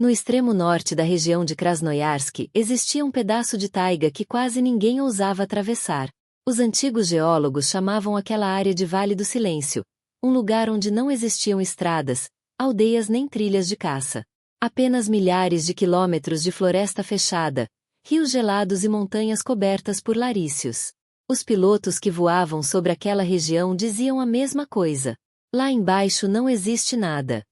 No extremo norte da região de Krasnoyarsk existia um pedaço de taiga que quase ninguém ousava atravessar. Os antigos geólogos chamavam aquela área de Vale do Silêncio, um lugar onde não existiam estradas, aldeias nem trilhas de caça. Apenas milhares de quilômetros de floresta fechada, rios gelados e montanhas cobertas por laríceos. Os pilotos que voavam sobre aquela região diziam a mesma coisa. Lá embaixo não existe nada.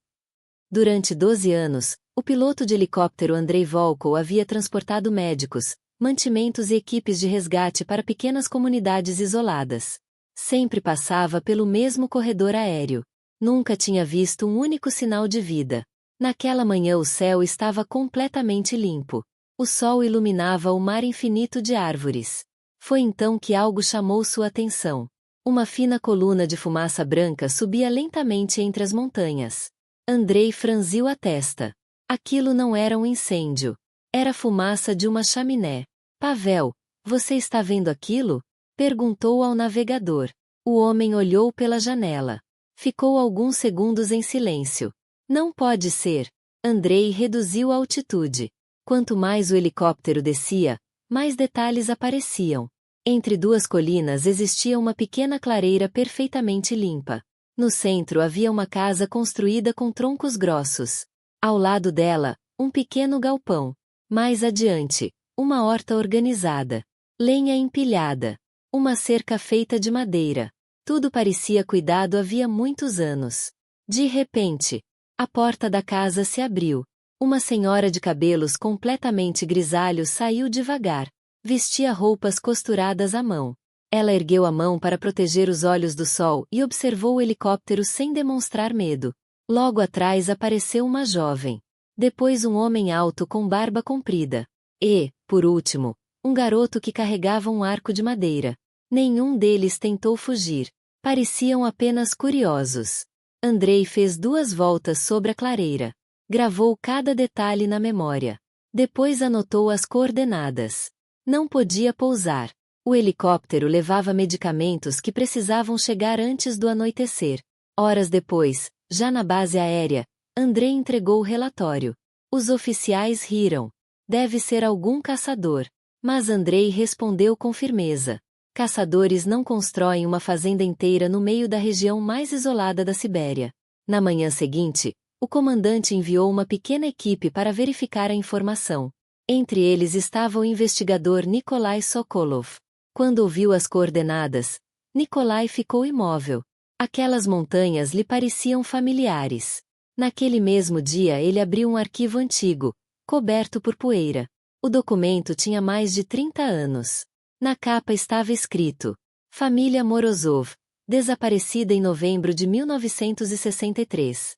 Durante 12 anos, o piloto de helicóptero Andrei Volkov havia transportado médicos, mantimentos e equipes de resgate para pequenas comunidades isoladas. Sempre passava pelo mesmo corredor aéreo. Nunca tinha visto um único sinal de vida. Naquela manhã o céu estava completamente limpo. O sol iluminava o mar infinito de árvores. Foi então que algo chamou sua atenção. Uma fina coluna de fumaça branca subia lentamente entre as montanhas. Andrei franziu a testa. Aquilo não era um incêndio. Era fumaça de uma chaminé. Pavel, você está vendo aquilo? Perguntou ao navegador. O homem olhou pela janela. Ficou alguns segundos em silêncio. Não pode ser. Andrei reduziu a altitude. Quanto mais o helicóptero descia, mais detalhes apareciam. Entre duas colinas existia uma pequena clareira perfeitamente limpa. No centro havia uma casa construída com troncos grossos. Ao lado dela, um pequeno galpão. Mais adiante, uma horta organizada. Lenha empilhada. Uma cerca feita de madeira. Tudo parecia cuidado havia muitos anos. De repente, a porta da casa se abriu. Uma senhora de cabelos completamente grisalhos saiu devagar. Vestia roupas costuradas à mão. Ela ergueu a mão para proteger os olhos do sol e observou o helicóptero sem demonstrar medo. Logo atrás apareceu uma jovem. Depois um homem alto com barba comprida. E, por último, um garoto que carregava um arco de madeira. Nenhum deles tentou fugir. Pareciam apenas curiosos. Andrei fez 2 voltas sobre a clareira. Gravou cada detalhe na memória. Depois anotou as coordenadas. Não podia pousar. O helicóptero levava medicamentos que precisavam chegar antes do anoitecer. Horas depois, já na base aérea, Andrei entregou o relatório. Os oficiais riram. Deve ser algum caçador. Mas Andrei respondeu com firmeza. Caçadores não constroem uma fazenda inteira no meio da região mais isolada da Sibéria. Na manhã seguinte, o comandante enviou uma pequena equipe para verificar a informação. Entre eles estava o investigador Nikolai Sokolov. Quando ouviu as coordenadas, Nikolai ficou imóvel. Aquelas montanhas lhe pareciam familiares. Naquele mesmo dia ele abriu um arquivo antigo, coberto por poeira. O documento tinha mais de 30 anos. Na capa estava escrito: Família Morozov, desaparecida em novembro de 1963.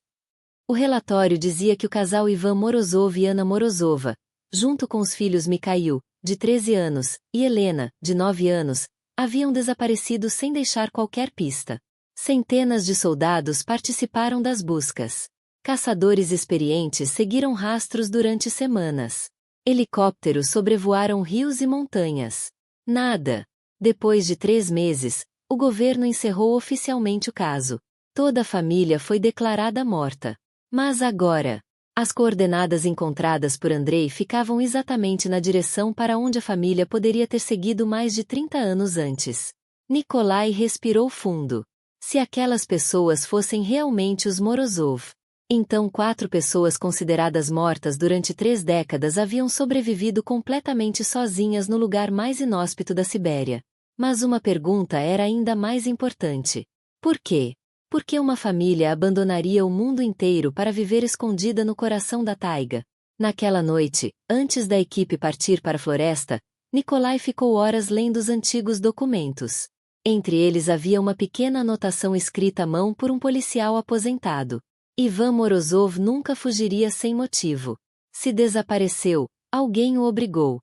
O relatório dizia que o casal Ivan Morozov e Ana Morozova, junto com os filhos Mikhail, de 13 anos, e Helena, de 9 anos, haviam desaparecido sem deixar qualquer pista. Centenas de soldados participaram das buscas. Caçadores experientes seguiram rastros durante semanas. Helicópteros sobrevoaram rios e montanhas. Nada. Depois de 3 meses, o governo encerrou oficialmente o caso. Toda a família foi declarada morta. Mas agora, as coordenadas encontradas por Andrei ficavam exatamente na direção para onde a família poderia ter seguido mais de 30 anos antes. Nikolai respirou fundo. Se aquelas pessoas fossem realmente os Morozov, então 4 pessoas consideradas mortas durante 3 décadas haviam sobrevivido completamente sozinhas no lugar mais inóspito da Sibéria. Mas uma pergunta era ainda mais importante. Por quê? Por que uma família abandonaria o mundo inteiro para viver escondida no coração da taiga? Naquela noite, antes da equipe partir para a floresta, Nikolai ficou horas lendo os antigos documentos. Entre eles havia uma pequena anotação escrita à mão por um policial aposentado. Ivan Morozov nunca fugiria sem motivo. Se desapareceu, alguém o obrigou.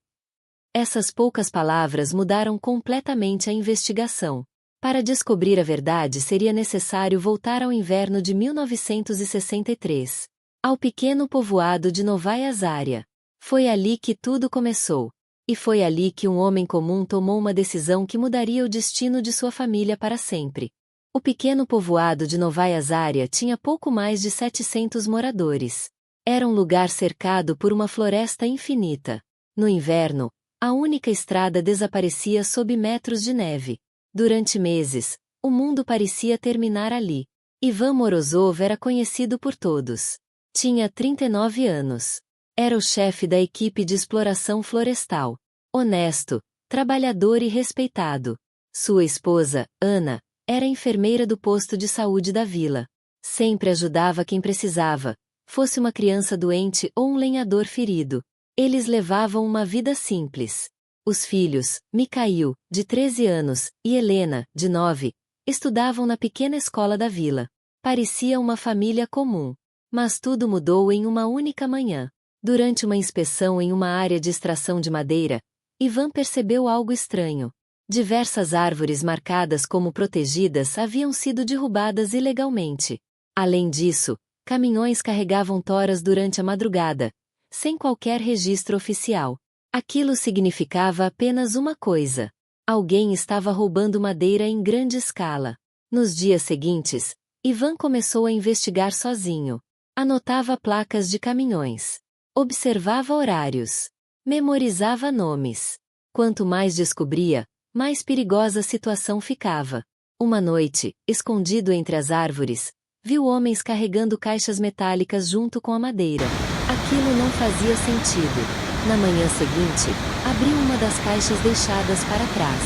Essas poucas palavras mudaram completamente a investigação. Para descobrir a verdade seria necessário voltar ao inverno de 1963. Ao pequeno povoado de Novaya Zarya. Foi ali que tudo começou. E foi ali que um homem comum tomou uma decisão que mudaria o destino de sua família para sempre. O pequeno povoado de Novaya Zarya tinha pouco mais de 700 moradores. Era um lugar cercado por uma floresta infinita. No inverno, a única estrada desaparecia sob metros de neve. Durante meses, o mundo parecia terminar ali. Ivan Morozov era conhecido por todos. Tinha 39 anos. Era o chefe da equipe de exploração florestal. Honesto, trabalhador e respeitado. Sua esposa, Ana, era enfermeira do posto de saúde da vila. Sempre ajudava quem precisava, fosse uma criança doente ou um lenhador ferido. Eles levavam uma vida simples. Os filhos, Mikhail, de 13 anos, e Helena, de 9, estudavam na pequena escola da vila. Parecia uma família comum. Mas tudo mudou em uma única manhã. Durante uma inspeção em uma área de extração de madeira, Ivan percebeu algo estranho. Diversas árvores marcadas como protegidas haviam sido derrubadas ilegalmente. Além disso, caminhões carregavam toras durante a madrugada, sem qualquer registro oficial. Aquilo significava apenas uma coisa: alguém estava roubando madeira em grande escala. Nos dias seguintes, Ivan começou a investigar sozinho. Anotava placas de caminhões. Observava horários. Memorizava nomes. Quanto mais descobria, mais perigosa a situação ficava. Uma noite, escondido entre as árvores, viu homens carregando caixas metálicas junto com a madeira. Aquilo não fazia sentido. Na manhã seguinte, abriu uma das caixas deixadas para trás.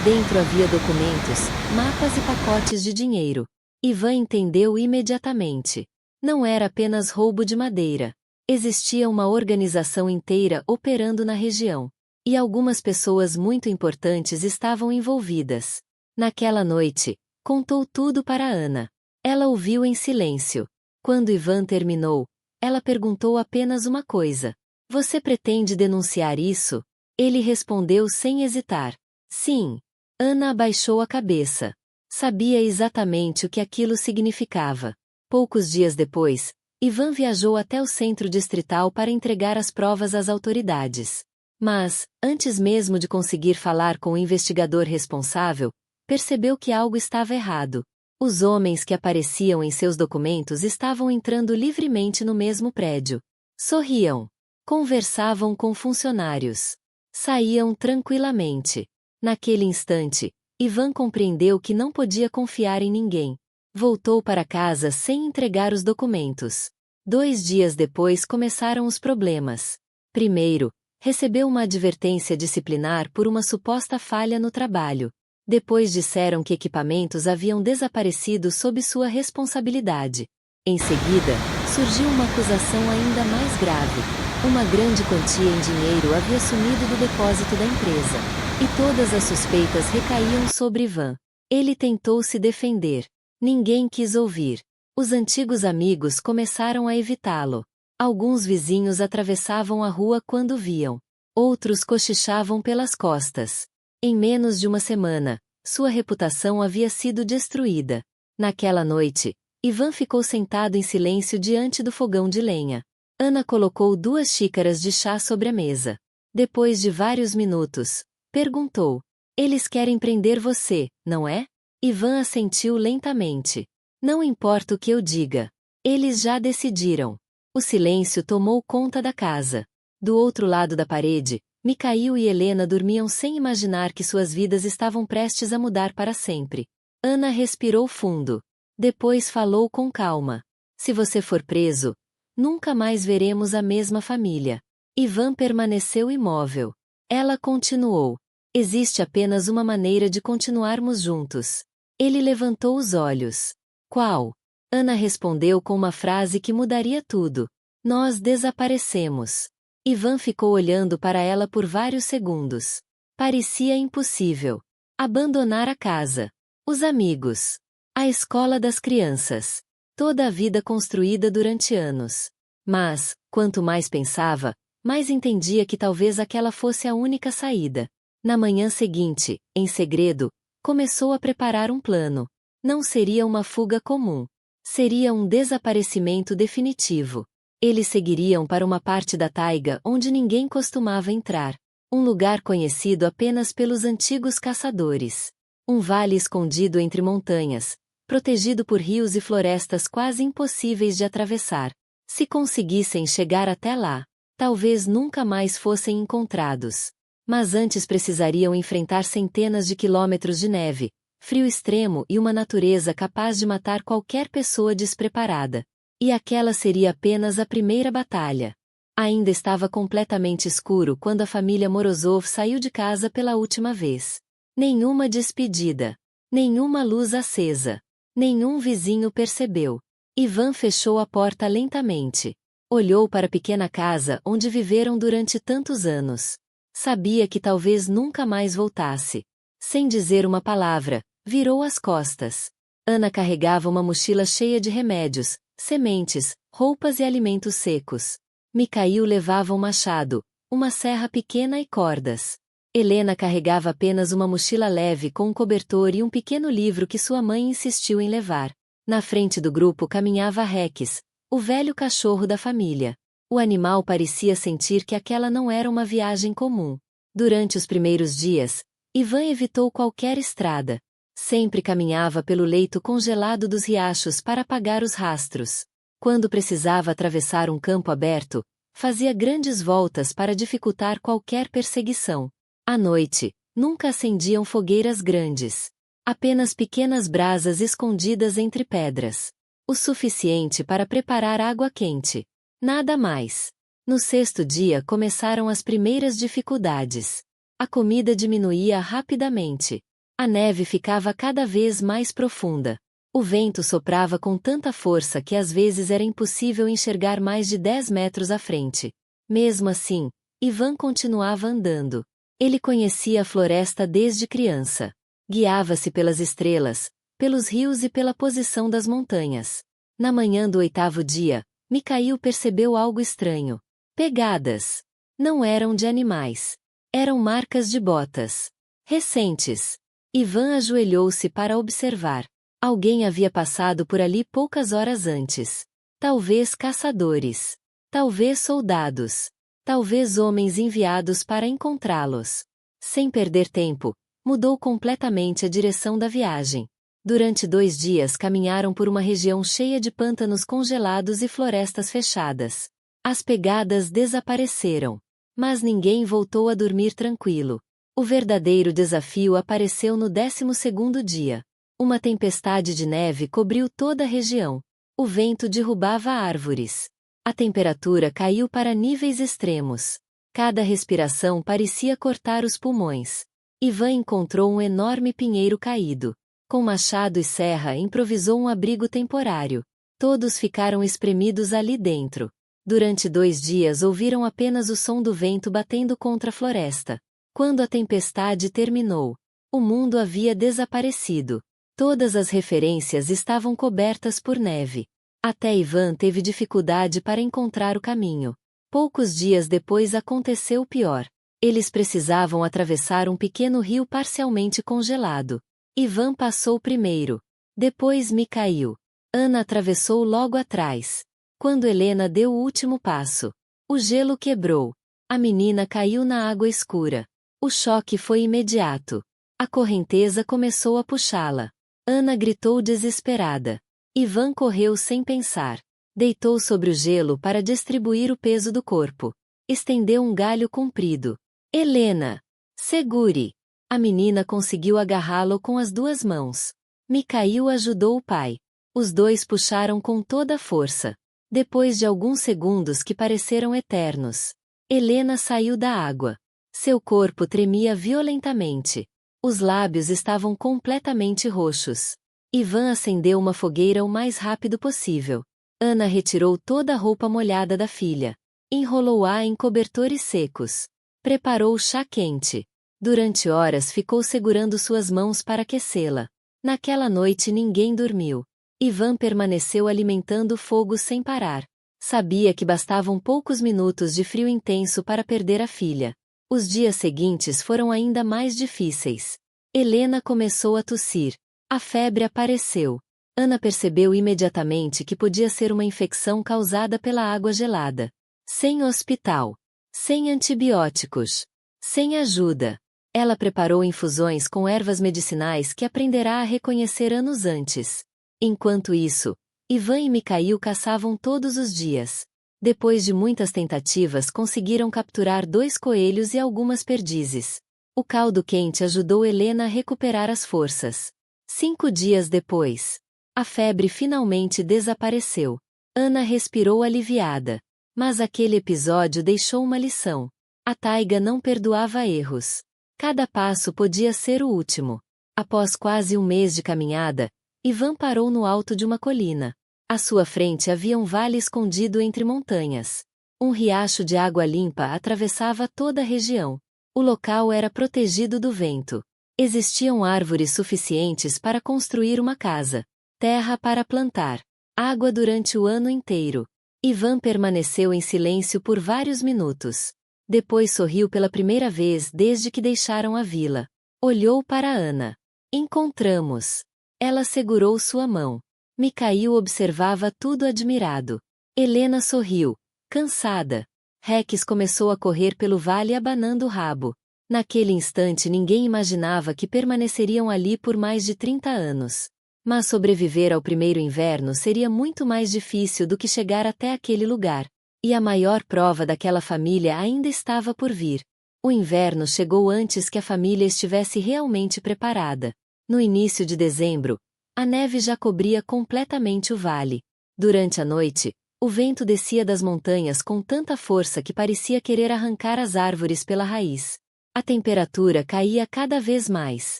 Dentro havia documentos, mapas e pacotes de dinheiro. Ivan entendeu imediatamente. Não era apenas roubo de madeira. Existia uma organização inteira operando na região. E algumas pessoas muito importantes estavam envolvidas. Naquela noite, contou tudo para Ana. Ela ouviu em silêncio. Quando Ivan terminou, ela perguntou apenas uma coisa: "Você pretende denunciar isso?" Ele respondeu sem hesitar: "Sim." Ana abaixou a cabeça. Sabia exatamente o que aquilo significava. Poucos dias depois, Ivan viajou até o centro distrital para entregar as provas às autoridades. Mas, antes mesmo de conseguir falar com o investigador responsável, percebeu que algo estava errado. Os homens que apareciam em seus documentos estavam entrando livremente no mesmo prédio. Sorriam. Conversavam com funcionários. Saíam tranquilamente. Naquele instante, Ivan compreendeu que não podia confiar em ninguém. Voltou para casa sem entregar os documentos. 2 dias depois começaram os problemas. Primeiro, recebeu uma advertência disciplinar por uma suposta falha no trabalho. Depois disseram que equipamentos haviam desaparecido sob sua responsabilidade. Em seguida, surgiu uma acusação ainda mais grave. Uma grande quantia em dinheiro havia sumido do depósito da empresa. E todas as suspeitas recaíam sobre Ivan. Ele tentou se defender. Ninguém quis ouvir. Os antigos amigos começaram a evitá-lo. Alguns vizinhos atravessavam a rua quando viam. Outros cochichavam pelas costas. Em menos de uma semana, sua reputação havia sido destruída. Naquela noite, Ivan ficou sentado em silêncio diante do fogão de lenha. Ana colocou 2 xícaras de chá sobre a mesa. Depois de vários minutos, perguntou: "Eles querem prender você, não é?" Ivan assentiu lentamente. "Não importa o que eu diga. Eles já decidiram." O silêncio tomou conta da casa. Do outro lado da parede, Mikhail e Helena dormiam sem imaginar que suas vidas estavam prestes a mudar para sempre. Ana respirou fundo. Depois falou com calma: "Se você for preso, nunca mais veremos a mesma família." Ivan permaneceu imóvel. Ela continuou: "Existe apenas uma maneira de continuarmos juntos." Ele levantou os olhos. "Qual?" Ana respondeu com uma frase que mudaria tudo: "Nós desaparecemos." Ivan ficou olhando para ela por vários segundos. Parecia impossível. Abandonar a casa, os amigos, a escola das crianças, toda a vida construída durante anos. Mas, quanto mais pensava, mais entendia que talvez aquela fosse a única saída. Na manhã seguinte, em segredo, começou a preparar um plano. Não seria uma fuga comum. Seria um desaparecimento definitivo. Eles seguiriam para uma parte da taiga onde ninguém costumava entrar. Um lugar conhecido apenas pelos antigos caçadores. Um vale escondido entre montanhas, protegido por rios e florestas quase impossíveis de atravessar. Se conseguissem chegar até lá, talvez nunca mais fossem encontrados. Mas antes precisariam enfrentar centenas de quilômetros de neve, frio extremo e uma natureza capaz de matar qualquer pessoa despreparada. E aquela seria apenas a primeira batalha. Ainda estava completamente escuro quando a família Morozov saiu de casa pela última vez. Nenhuma despedida. Nenhuma luz acesa. Nenhum vizinho percebeu. Ivan fechou a porta lentamente. Olhou para a pequena casa onde viveram durante tantos anos. Sabia que talvez nunca mais voltasse. Sem dizer uma palavra, virou as costas. Ana carregava uma mochila cheia de remédios, sementes, roupas e alimentos secos. Mikhail levava um machado, uma serra pequena e cordas. Helena carregava apenas uma mochila leve com um cobertor e um pequeno livro que sua mãe insistiu em levar. Na frente do grupo caminhava Rex, o velho cachorro da família. O animal parecia sentir que aquela não era uma viagem comum. Durante os primeiros dias, Ivan evitou qualquer estrada. Sempre caminhava pelo leito congelado dos riachos para apagar os rastros. Quando precisava atravessar um campo aberto, fazia grandes voltas para dificultar qualquer perseguição. À noite, nunca acendiam fogueiras grandes. Apenas pequenas brasas escondidas entre pedras. O suficiente para preparar água quente. Nada mais. No sexto dia começaram as primeiras dificuldades. A comida diminuía rapidamente. A neve ficava cada vez mais profunda. O vento soprava com tanta força que às vezes era impossível enxergar mais de 10 metros à frente. Mesmo assim, Ivan continuava andando. Ele conhecia a floresta desde criança. Guiava-se pelas estrelas, pelos rios e pela posição das montanhas. Na manhã do oitavo dia, Mikhail percebeu algo estranho. Pegadas. Não eram de animais. Eram marcas de botas. Recentes. Ivan ajoelhou-se para observar. Alguém havia passado por ali poucas horas antes. Talvez caçadores. Talvez soldados. Talvez homens enviados para encontrá-los. Sem perder tempo, mudou completamente a direção da viagem. Durante 2 dias caminharam por uma região cheia de pântanos congelados e florestas fechadas. As pegadas desapareceram. Mas ninguém voltou a dormir tranquilo. O verdadeiro desafio apareceu no 12º dia. Uma tempestade de neve cobriu toda a região. O vento derrubava árvores. A temperatura caiu para níveis extremos. Cada respiração parecia cortar os pulmões. Ivan encontrou um enorme pinheiro caído. Com machado e serra improvisou um abrigo temporário. Todos ficaram espremidos ali dentro. Durante 2 dias ouviram apenas o som do vento batendo contra a floresta. Quando a tempestade terminou, o mundo havia desaparecido. Todas as referências estavam cobertas por neve. Até Ivan teve dificuldade para encontrar o caminho. Poucos dias depois aconteceu o pior. Eles precisavam atravessar um pequeno rio parcialmente congelado. Ivan passou primeiro. Depois Mikhail. Ana atravessou logo atrás. Quando Helena deu o último passo, o gelo quebrou. A menina caiu na água escura. O choque foi imediato. A correnteza começou a puxá-la. Ana gritou desesperada. Ivan correu sem pensar. Deitou sobre o gelo para distribuir o peso do corpo. Estendeu um galho comprido. Helena! Segure! A menina conseguiu agarrá-lo com as 2 mãos. Mikhail ajudou o pai. Os dois puxaram com toda a força. Depois de alguns segundos que pareceram eternos, Helena saiu da água. Seu corpo tremia violentamente. Os lábios estavam completamente roxos. Ivan acendeu uma fogueira o mais rápido possível. Ana retirou toda a roupa molhada da filha. Enrolou-a em cobertores secos. Preparou chá quente. Durante horas ficou segurando suas mãos para aquecê-la. Naquela noite ninguém dormiu. Ivan permaneceu alimentando o fogo sem parar. Sabia que bastavam poucos minutos de frio intenso para perder a filha. Os dias seguintes foram ainda mais difíceis. Helena começou a tossir. A febre apareceu. Ana percebeu imediatamente que podia ser uma infecção causada pela água gelada. Sem hospital. Sem antibióticos. Sem ajuda. Ela preparou infusões com ervas medicinais que aprenderá a reconhecer anos antes. Enquanto isso, Ivan e Mikhail caçavam todos os dias. Depois de muitas tentativas conseguiram capturar 2 coelhos e algumas perdizes. O caldo quente ajudou Helena a recuperar as forças. 5 dias depois, a febre finalmente desapareceu. Ana respirou aliviada. Mas aquele episódio deixou uma lição. A taiga não perdoava erros. Cada passo podia ser o último. Após quase um mês de caminhada, Ivan parou no alto de uma colina. À sua frente havia um vale escondido entre montanhas. Um riacho de água limpa atravessava toda a região. O local era protegido do vento. Existiam árvores suficientes para construir uma casa, terra para plantar, água durante o ano inteiro. Ivan permaneceu em silêncio por vários minutos. Depois sorriu pela primeira vez desde que deixaram a vila. Olhou para Ana. Encontramos. Ela segurou sua mão. Mikhail observava tudo admirado. Helena sorriu, cansada. Rex começou a correr pelo vale abanando o rabo. Naquele instante ninguém imaginava que permaneceriam ali por mais de 30 anos. Mas sobreviver ao primeiro inverno seria muito mais difícil do que chegar até aquele lugar. E a maior prova daquela família ainda estava por vir. O inverno chegou antes que a família estivesse realmente preparada. No início de dezembro, a neve já cobria completamente o vale. Durante a noite, o vento descia das montanhas com tanta força que parecia querer arrancar as árvores pela raiz. A temperatura caía cada vez mais.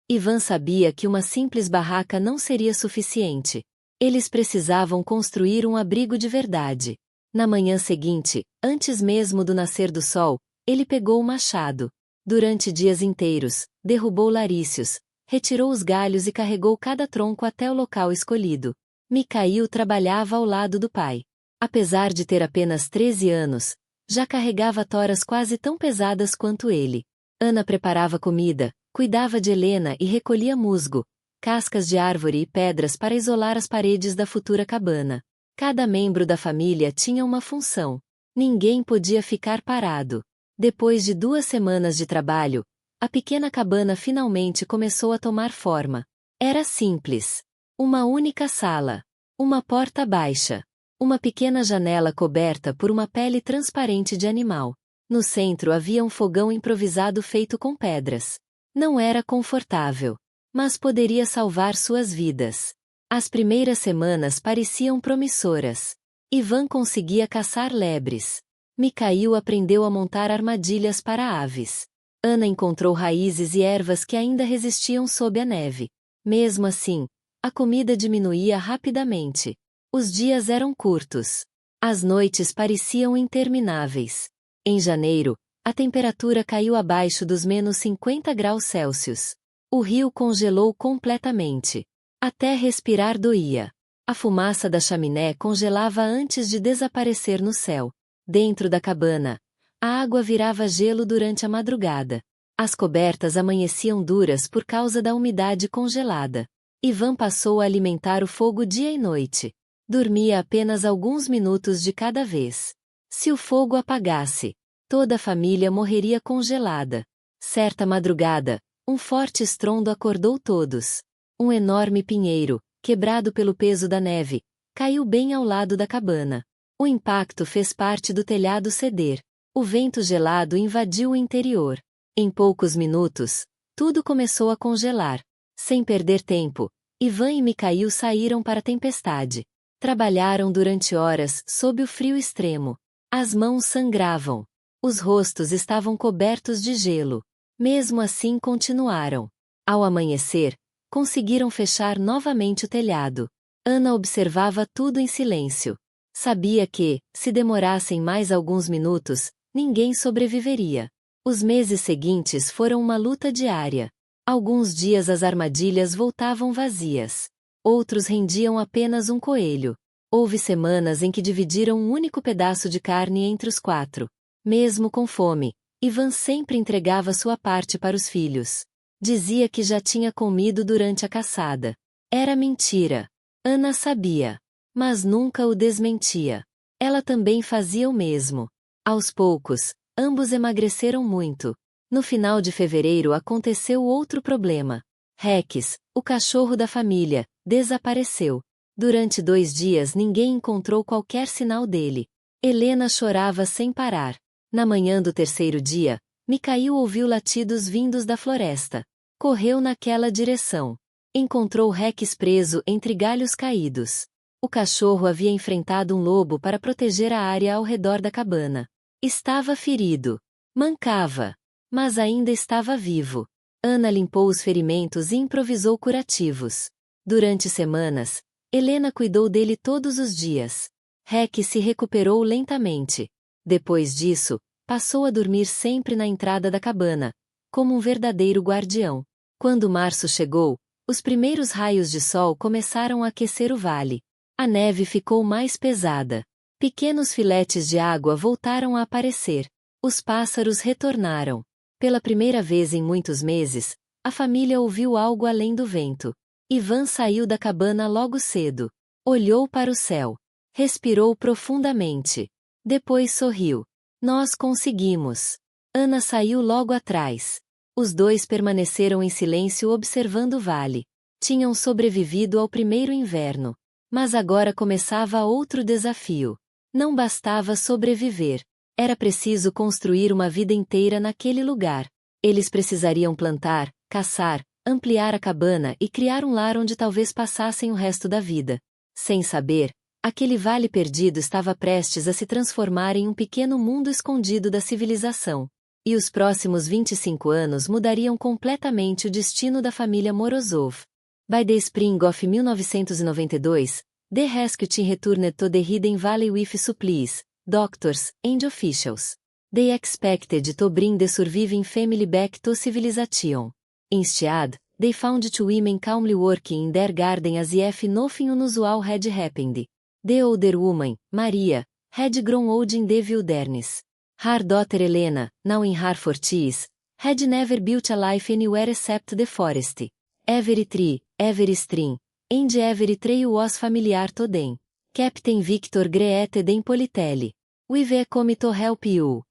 Ivan sabia que uma simples barraca não seria suficiente. Eles precisavam construir um abrigo de verdade. Na manhã seguinte, antes mesmo do nascer do sol, ele pegou o machado. Durante dias inteiros, derrubou larícios, retirou os galhos e carregou cada tronco até o local escolhido. Mikhail trabalhava ao lado do pai. Apesar de ter apenas 13 anos, já carregava toras quase tão pesadas quanto ele. Ana preparava comida, cuidava de Helena e recolhia musgo, cascas de árvore e pedras para isolar as paredes da futura cabana. Cada membro da família tinha uma função. Ninguém podia ficar parado. Depois de 2 semanas de trabalho, a pequena cabana finalmente começou a tomar forma. Era simples. Uma única sala. Uma porta baixa. Uma pequena janela coberta por uma pele transparente de animal. No centro havia um fogão improvisado feito com pedras. Não era confortável, mas poderia salvar suas vidas. As primeiras semanas pareciam promissoras. Ivan conseguia caçar lebres. Mikhail aprendeu a montar armadilhas para aves. Ana encontrou raízes e ervas que ainda resistiam sob a neve. Mesmo assim, a comida diminuía rapidamente. Os dias eram curtos. As noites pareciam intermináveis. Em janeiro, a temperatura caiu abaixo dos -50 °C. O rio congelou completamente. Até respirar doía. A fumaça da chaminé congelava antes de desaparecer no céu. Dentro da cabana, a água virava gelo durante a madrugada. As cobertas amanheciam duras por causa da umidade congelada. Ivan passou a alimentar o fogo dia e noite. Dormia apenas alguns minutos de cada vez. Se o fogo apagasse, toda a família morreria congelada. Certa madrugada, um forte estrondo acordou todos. Um enorme pinheiro, quebrado pelo peso da neve, caiu bem ao lado da cabana. O impacto fez parte do telhado ceder. O vento gelado invadiu o interior. Em poucos minutos, tudo começou a congelar. Sem perder tempo, Ivan e Mikhail saíram para a tempestade. Trabalharam durante horas sob o frio extremo. As mãos sangravam. Os rostos estavam cobertos de gelo. Mesmo assim continuaram. Ao amanhecer, conseguiram fechar novamente o telhado. Ana observava tudo em silêncio. Sabia que, se demorassem mais alguns minutos, ninguém sobreviveria. Os meses seguintes foram uma luta diária. Alguns dias as armadilhas voltavam vazias. Outros rendiam apenas um coelho. Houve semanas em que dividiram um único pedaço de carne entre os 4. Mesmo com fome, Ivan sempre entregava sua parte para os filhos. Dizia que já tinha comido durante a caçada. Era mentira. Ana sabia. Mas nunca o desmentia. Ela também fazia o mesmo. Aos poucos, ambos emagreceram muito. No final de fevereiro aconteceu outro problema. Rex, o cachorro da família, desapareceu. Durante 2 dias ninguém encontrou qualquer sinal dele. Helena chorava sem parar. Na manhã do terceiro dia, Mikhail ouviu latidos vindos da floresta. Correu naquela direção. Encontrou Rex preso entre galhos caídos. O cachorro havia enfrentado um lobo para proteger a área ao redor da cabana. Estava ferido. Mancava. Mas ainda estava vivo. Ana limpou os ferimentos e improvisou curativos. Durante semanas, Helena cuidou dele todos os dias. Rex se recuperou lentamente. Depois disso, passou a dormir sempre na entrada da cabana, como um verdadeiro guardião. Quando março chegou, os primeiros raios de sol começaram a aquecer o vale. A neve ficou mais pesada. Pequenos filetes de água voltaram a aparecer. Os pássaros retornaram. Pela primeira vez em muitos meses, a família ouviu algo além do vento. Ivan saiu da cabana logo cedo. Olhou para o céu. Respirou profundamente. Depois sorriu. Nós conseguimos. Ana saiu logo atrás. Os dois permaneceram em silêncio observando o vale. Tinham sobrevivido ao primeiro inverno. Mas agora começava outro desafio. Não bastava sobreviver. Era preciso construir uma vida inteira naquele lugar. Eles precisariam plantar, caçar, ampliar a cabana e criar um lar onde talvez passassem o resto da vida. Sem saber, aquele vale perdido estava prestes a se transformar em um pequeno mundo escondido da civilização. E os próximos 25 anos mudariam completamente o destino da família Morozov. By the spring of 1992, the rescue team returned to the Hidden Valley with supplies, doctors, and officials. They expected to bring the surviving family back to civilization. Instead, they found two women calmly working in their garden as if nothing unusual had happened. The older woman, Maria, had grown old in the wilderness. Her daughter Helena, now in her 40s, had never built a life anywhere except the forest. Every tree, every stream, and every trail was familiar to them. Captain Victor greeted them politely. "We've come to help you."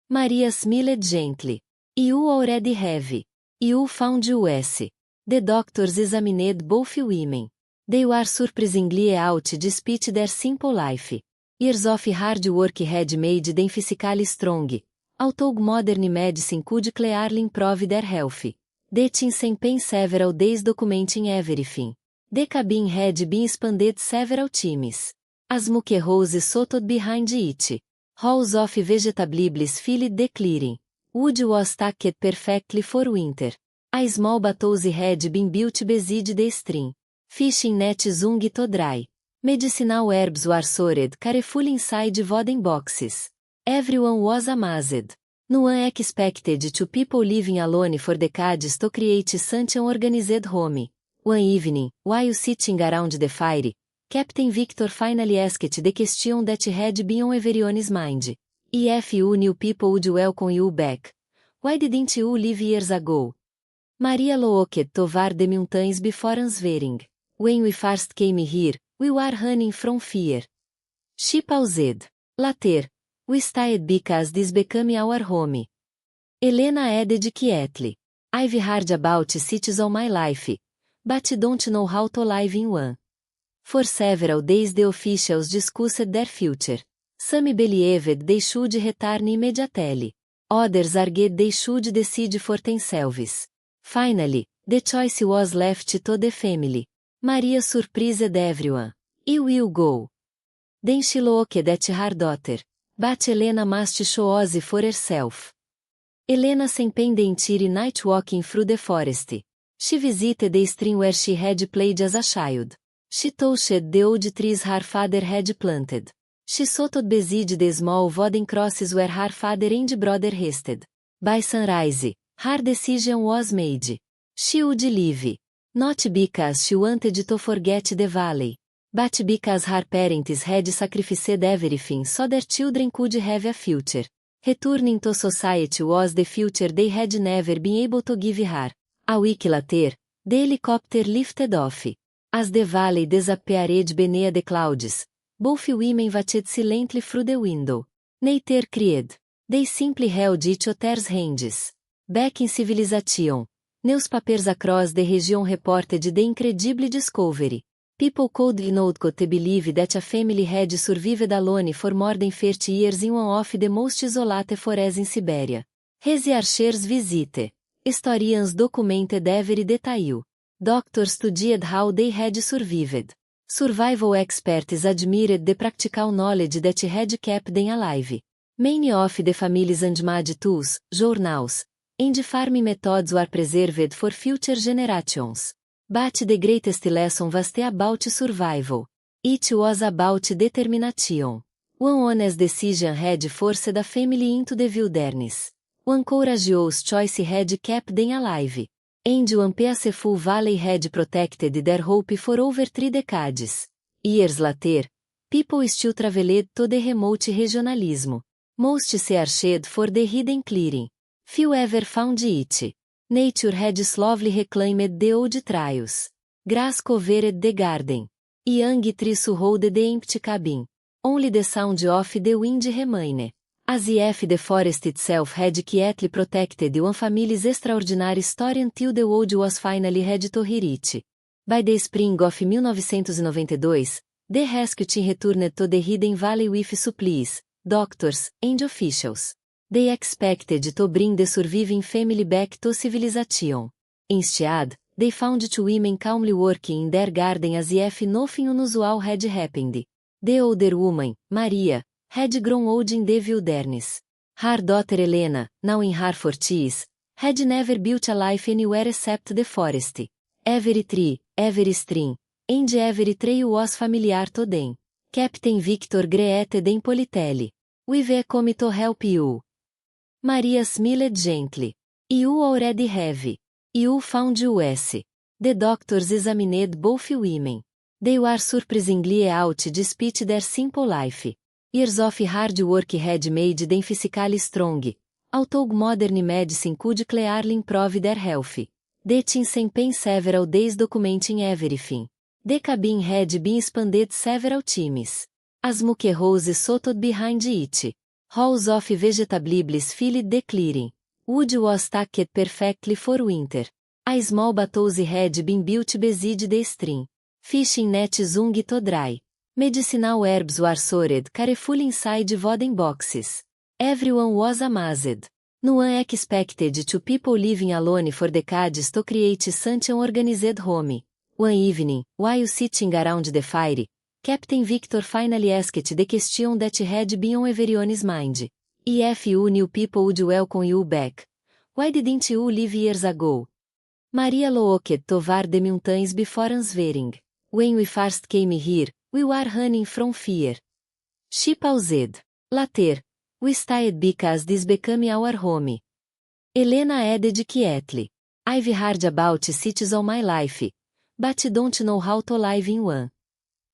Maria smiled gently. "You already have. You found US. The doctors examined both women. They were surprisingly out despite their simple life. Years of hard work had made them physically strong, although modern medicine could clearly improve their health. The team spent several days documenting everything. The cabin had been expanded several times. A smoke house sat behind it. Rolls of vegetables filled the clearing. Wood was stacked perfectly for winter. A small battles had been built beside the stream. Fishing nets hung to dry. Medicinal herbs were stored carefully inside wooden boxes. Everyone was amazed. No one expected two people living alone for decades to create such an organized home. One evening, while sitting around the fire, Captain Victor finally asked the question that had been on everyone's mind. If you new people would welcome you back, why didn't you leave years ago? Maria looked toward the mountains before answering. When we first came here, we were running from fear. She paused. Later, we stayed because this became our home. Helena added quietly. I've heard about cities all my life, but don't know how to live in one. For several days the officials discussed their future. Some believed they should return immediately. Others argued they should decide for themselves. Finally, the choice was left to the family. Maria surprised everyone. You will go. Then she looked at her daughter. But Helena must show us for herself. Helena spent the entire night walking through the forest. She visited the stream where she had played as a child. She touched the old trees her father had planted. She sat beside the small wooden crosses where her father and brother rested. By sunrise, her decision was made. She would leave. Not because she wanted to forget the valley, but because her parents had sacrificed everything so their children could have a future. Returning to society was the future they had never been able to give her. A week later, the helicopter lifted off. As the valley disappeared beneath the clouds, both women watched silently through the window. Neither cried. They simply held each other's hands. Back in civilization, newspapers across the region reported the incredible discovery. People could not believe that a family had survived alone for more than 30 years in one of the most isolated forests in Siberia. Researchers visit. Historians documented every detail. Doctors studied how they had survived. Survival experts admired the practical knowledge that had kept them alive. Many of the family's handmade tools, journals, and farming methods were preserved for future generations. But the greatest lesson was about survival. It was about determination. One honest decision had forced the family into the wilderness. One courageous choice had kept them alive. And one peaceful valley had protected their hope for over 3 decades. Years later, people still traveled to the remote regionalism. Most searched for the hidden clearing. Few ever found it. Nature had slowly reclaimed the old trails. Grass covered the garden. Young trees surrounded the empty cabin. Only the sound of the wind remained. As if the forest itself had quietly protected one family's extraordinary story until the world was finally ready to hear it. By the spring of 1992, the rescue team returned to the Hidden Valley with supplies, doctors, and officials. They expected to bring the surviving family back to civilization. Instead, they found 2 women calmly working in their garden as if nothing unusual had happened. The older woman, Maria, had grown old in the wilderness. Her daughter Elena, now in her 40s, had never built a life anywhere except the forest. Every tree, every stream, and every trail was familiar to them. Captain Victor greeted them politely. "We will come to help you." Maria smiled gently. "You already have. You found US." The doctors examined both women. They were surprisingly out despite their simple life. Years of hard work had made them physically strong, although modern medicine could clearly improve their health. The team spent several days documenting everything. The cabin had been expanded several times. A smoke house sat behind it. Rows of vegetables filled the clearing. Wood was stacked perfectly for winter. A small bathhouse had been built beside the stream. Fishing nets hung to dry. Medicinal herbs were stored carefully inside wooden boxes. Everyone was amazed. No one expected 2 people living alone for decades to create such an organized home. One evening, while sitting around the fire, Captain Victor finally asked the question that had been on everyone's mind. "If you knew people would welcome you back, why didn't you leave years ago?" Maria looked toward the mountains before answering. "When we first came here, we were running from fear." She paused. "Later, we stayed because this became our home." Elena added quietly. "I've heard about cities all my life, but don't know how to live in one."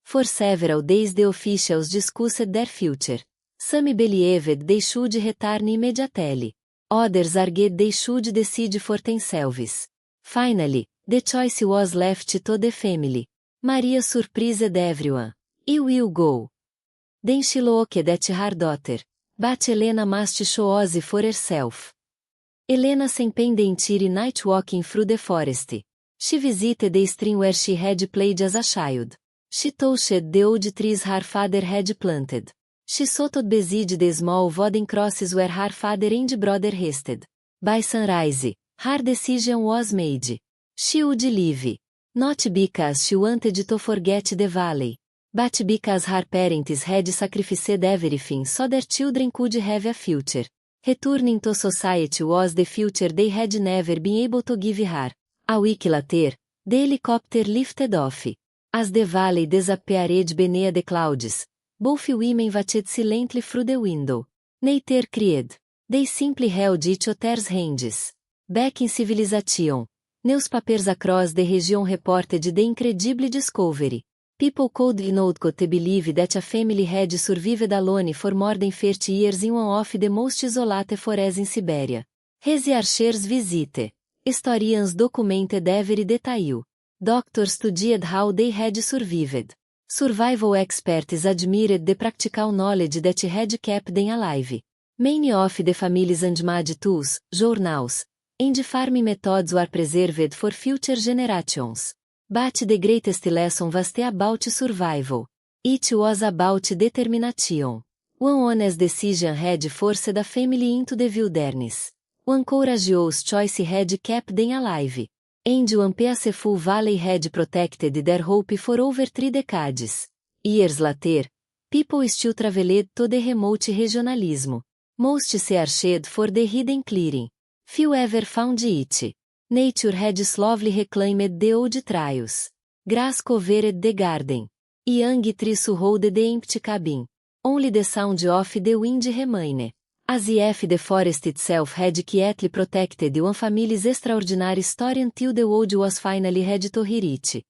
For several days the officials discussed their future. Some believed they should return immediately. Others argued they should decide for themselves. Finally, the choice was left to the family. Maria surprised everyone. "You will go." Then she looked at her daughter. "But Elena must show us for herself." Elena spent the entire night walking through the forest. She visited the stream where she had played as a child. She touched the old trees her father had planted. She sat beside the small wooden crosses where her father and brother rested. By sunrise, her decision was made. She would leave. Not because she wanted to forget the valley, but because her parents had sacrificed everything so their children could have a future. Returning to society was the future they had never been able to give her. A week later, the helicopter lifted off. As the valley disappeared beneath the clouds, both women watched silently through the window. Neither cried. They simply held each other's hands. Back in civilization, newspapers across the region reported the incredible discovery. People could not believe that a family had survived alone for more than 30 years in one of the most isolated forests in Siberia. Researchers visit. Historians documented every detail. Doctors studied how they had survived. Survival experts admired the practical knowledge that had kept them alive. Many of the family's handmade tools, journals, and farming methods were preserved for future generations. But the greatest lesson was about survival. It was about determination. One honest decision had forced the family into the wilderness. One courageous choice had kept them alive. And one peaceful valley had protected their hope for over 3 decades. Years later, people still traveled to the remote regionalismo. Most searched for the hidden clearing. Few ever found it. Nature had slowly reclaimed the old trails. Grass covered the garden. Young trees surrounded the empty cabin. Only the sound of the wind remained. As if the forest itself had quietly protected one family's extraordinary story until the world was finally ready to hear it.